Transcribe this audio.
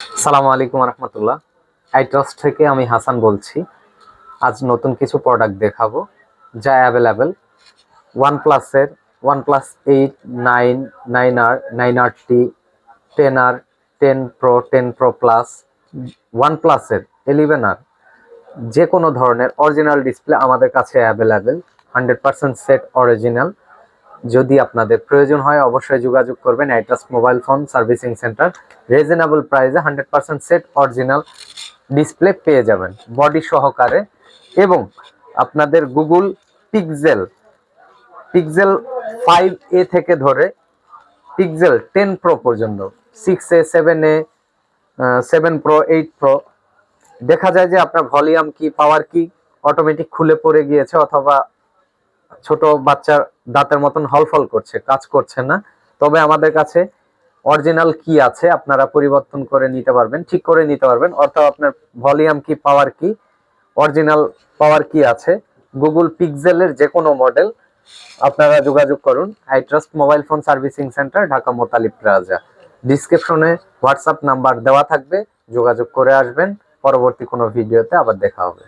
আসসালামু আলাইকুম রহমতুল্লাহ। আইট্রাস্ট থেকে আমি হাসান বলছি। আজ নতুন কিছু প্রোডাক্ট দেখাবো যা available ওয়ানপ্লাসের OnePlus 8, 9, 9R, 9RT, 10R, 10 Pro, 10 Pro Plus, ওয়ানপ্লাসের 11R যে কোনো ধরনের অরিজিনাল ডিসপ্লে আমাদের কাছে অ্যাভেলেবেল। 100% set original. যদি আপনাদের প্রয়োজন হয় অবশ্যই যোগাযোগ করবেন iTrust mobile phone servicing centre. Reasonable প্রাইসে 100% সেট অরিজিনাল ডিসপ্লে পেয়ে যাবেন বডি সহকারে। এবং আপনাদের গুগল পিক্সেল পিক্সেল 5A থেকে ধরে পিক্সেল 10 প্রো পর্যন্ত, 6A, 7A, 7 প্রো, 8 প্রো, দেখা যায় যে আপনার ভলিউম কি, পাওয়ার কি অটোমেটিক খুলে পড়ে গিয়েছে, অথবা ছোট বাচ্চার দাঁতের মতন হলফল করছে, কাজ করছে না। তবে আমাদের কাছে অরিজিনাল কি আছে, আপনারা পরিবর্তন করে নিতে পারবেন, ঠিক করে নিতে পারবেন। অর্থাৎ আপনার ভলিউম কি, পাওয়ার কি, অরিজিনাল পাওয়ার কি আছে, গুগল পিক্সেলের যে কোনো মডেল আপনারা যোগাযোগ করুন iTrust mobile phone servicing centre, Dhaka Motalib plaza. ডিসক্রিপশনে হোয়াটসঅ্যাপ নাম্বার দেওয়া থাকবে, যোগাযোগ করে আসবেন। পরবর্তী কোনো ভিডিওতে আবার দেখা হবে।